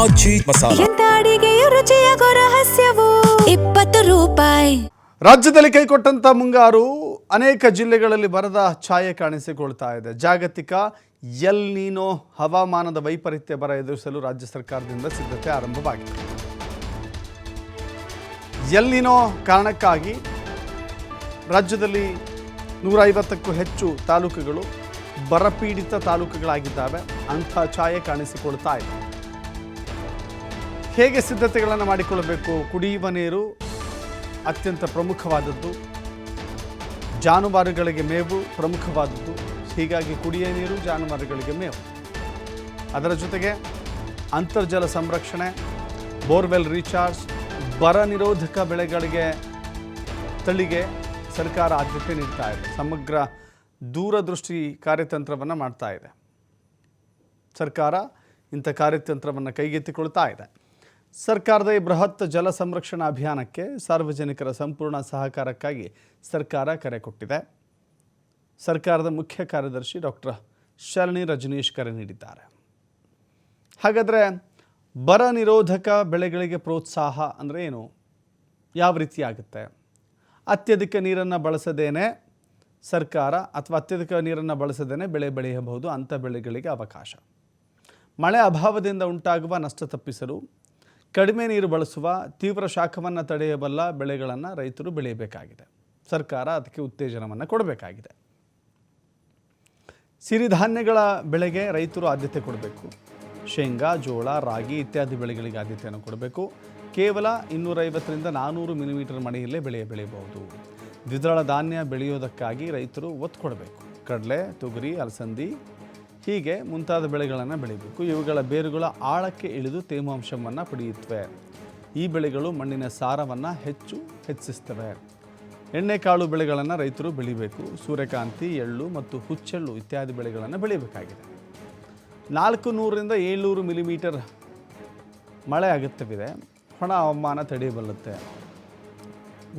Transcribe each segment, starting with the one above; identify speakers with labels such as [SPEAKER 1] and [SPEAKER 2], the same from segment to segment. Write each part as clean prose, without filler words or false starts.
[SPEAKER 1] ಮಜ್ಜಿ ಮಸಾಲ.
[SPEAKER 2] ಎಂತ ಅಡಿಗೆಯ ರುಚಿಯಾಗೋ ರಹಸ್ಯವು 20 ರೂಪಾಯಿ.
[SPEAKER 3] ರಾಜ್ಯದಲ್ಲಿ ಕೈಕೊಟ್ಟಂತ ಮುಂಗಾರು ಅನೇಕ ಜಿಲ್ಲೆಗಳಲ್ಲಿ ಬರದ ಛಾಯೆ ಕಾಣಿಸಿಕೊಳ್ತಾ ಇದೆ. ಜಾಗತಿಕ ಎಲ್ ನೀನೋ ಹವಾಮಾನದ ವೈಪರೀತ್ಯ ಬರ ಎದುರಿಸಲು ರಾಜ್ಯ ಸರ್ಕಾರದಿಂದ ಸಿದ್ಧತೆ ಆರಂಭವಾಗಿದೆ. ಎಲ್ ನೀನೋ ಕಾರಣಕ್ಕಾಗಿ ರಾಜ್ಯದಲ್ಲಿ 150ಕ್ಕೂ ಹೆಚ್ಚು ತಾಲೂಕುಗಳು ಬರಪೀಡಿತ ತಾಲೂಕುಗಳಾಗಿದ್ದಾವೆ. ಅಂಥ ಛಾಯೆ ಕಾಣಿಸಿಕೊಳ್ತಾ ಇದೆ. ಹೇಗೆ ಸಿದ್ಧತೆಗಳನ್ನು ಮಾಡಿಕೊಳ್ಳಬೇಕು? ಕುಡಿಯುವ ನೀರು ಅತ್ಯಂತ ಪ್ರಮುಖವಾದದ್ದು, ಜಾನುವಾರುಗಳಿಗೆ ಮೇವು ಪ್ರಮುಖವಾದದ್ದು. ಹೀಗಾಗಿ ಕುಡಿಯ ನೀರು, ಜಾನುವಾರುಗಳಿಗೆ ಮೇವು, ಅದರ ಜೊತೆಗೆ ಅಂತರ್ಜಲ ಸಂರಕ್ಷಣೆ, ಬೋರ್ವೆಲ್ ರೀಚಾರ್ಜ್, ಬರ ನಿರೋಧಕ ಬೆಳೆಗಳಿಗೆ ತಳಿಗೆ ಸರ್ಕಾರ ಆದ್ಯತೆ ನೀಡ್ತಾ ಇದೆ. ಸಮಗ್ರ ದೂರದೃಷ್ಟಿ ಕಾರ್ಯತಂತ್ರವನ್ನು ಮಾಡ್ತಾ ಇದೆ. ಸರ್ಕಾರ ಇಂಥ ಕಾರ್ಯತಂತ್ರವನ್ನು ಕೈಗೆತ್ತಿಕೊಳ್ತಾ ಇದೆ. ಸರ್ಕಾರದ ಈ ಬೃಹತ್ ಜಲ ಸಂರಕ್ಷಣಾ ಅಭಿಯಾನಕ್ಕೆ ಸಾರ್ವಜನಿಕರ ಸಂಪೂರ್ಣ ಸಹಕಾರಕ್ಕಾಗಿ ಸರ್ಕಾರ ಕರೆ ಕೊಟ್ಟಿದೆ. ಸರ್ಕಾರದ ಮುಖ್ಯ ಕಾರ್ಯದರ್ಶಿ ಡಾಕ್ಟರ್ ಶರಣಿ ರಜನೀಶ್ ಕರೆ ನೀಡಿದ್ದಾರೆ. ಹಾಗಾದರೆ ಬರ ನಿರೋಧಕ ಬೆಳೆಗಳಿಗೆ ಪ್ರೋತ್ಸಾಹ ಅಂದರೆ ಏನು? ಯಾವ ರೀತಿ ಆಗುತ್ತೆ? ಅತ್ಯಧಿಕ ನೀರನ್ನು ಬಳಸದೇನೆ ಸರ್ಕಾರ ಅಥವಾ ಅತ್ಯಧಿಕ ನೀರನ್ನು ಬಳಸದೇನೆ ಬೆಳೆ ಬೆಳೆಯಬಹುದು. ಅಂಥ ಬೆಳೆಗಳಿಗೆ ಅವಕಾಶ. ಮಳೆ ಅಭಾವದಿಂದ ಉಂಟಾಗುವ ನಷ್ಟ ತಪ್ಪಿಸಲು ಕಡಿಮೆ ನೀರು ಬಳಸುವ, ತೀವ್ರ ಶಾಖವನ್ನು ತಡೆಯಬಲ್ಲ ಬೆಳೆಗಳನ್ನು ರೈತರು ಬೆಳೆಯಬೇಕಾಗಿದೆ. ಸರ್ಕಾರ ಅದಕ್ಕೆ ಉತ್ತೇಜನವನ್ನು ಕೊಡಬೇಕಾಗಿದೆ. ಸಿರಿಧಾನ್ಯಗಳ ಬೆಳೆಗೆ ರೈತರು ಆದ್ಯತೆ ಕೊಡಬೇಕು. ಶೇಂಗಾ, ಜೋಳ, ರಾಗಿ ಇತ್ಯಾದಿ ಬೆಳೆಗಳಿಗೆ ಆದ್ಯತೆಯನ್ನು ಕೊಡಬೇಕು. ಕೇವಲ 250ರಿಂದ 400 ಮಿಲಿಮೀಟರ್ ಮಳೆಯಲ್ಲೇ ಬೆಳೆಯಬಹುದು. ದ್ವಿದಳ ಧಾನ್ಯ ಬೆಳೆಯೋದಕ್ಕಾಗಿ ರೈತರು ಒತ್ತು ಕೊಡಬೇಕು. ಕಡಲೆ, ತೊಗರಿ, ಅಲಸಂದಿ ಹೀಗೆ ಮುಂತಾದ ಬೆಳೆಗಳನ್ನು ಬೆಳೆಯಬೇಕು. ಇವುಗಳ ಬೇರುಗಳ ಆಳಕ್ಕೆ ಇಳಿದು ತೇವಾಂಶವನ್ನು ಪಡೆಯುತ್ತವೆ. ಈ ಬೆಳೆಗಳು ಮಣ್ಣಿನ ಸಾರವನ್ನು ಹೆಚ್ಚಿಸ್ತವೆ. ಎಣ್ಣೆಕಾಳು ಬೆಳೆಗಳನ್ನು ರೈತರು ಬೆಳಿಬೇಕು. ಸೂರ್ಯಕಾಂತಿ, ಎಳ್ಳು ಮತ್ತು ಹುಚ್ಚೆಳ್ಳು ಇತ್ಯಾದಿ ಬೆಳೆಗಳನ್ನು ಬೆಳೆಯಬೇಕಾಗಿದೆ. 400ರಿಂದ 700 ಮಿಲಿಮೀಟರ್ ಮಳೆ ಅಗತ್ಯವಿದೆ. ಒಣ ಹವಾಮಾನ ತಡೆಯಬಲ್ಲುತ್ತೆ.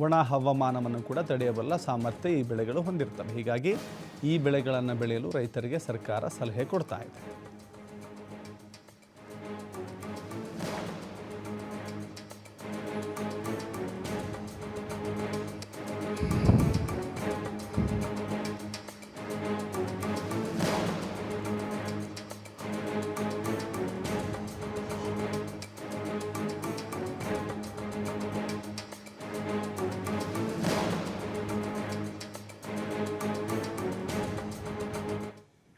[SPEAKER 3] ಒಣ ಹವಾಮಾನವನ್ನು ಕೂಡ ತಡೆಯಬಲ್ಲ ಸಾಮರ್ಥ್ಯ ಈ ಬೆಳೆಗಳು ಹೊಂದಿರ್ತವೆ. ಹೀಗಾಗಿ ಈ ಬೆಳೆಗಳನ್ನು ಬೆಳೆಯಲು ರೈತರಿಗೆ ಸರ್ಕಾರ ಸಲಹೆ ಕೊಡ್ತಾ ಇದೆ.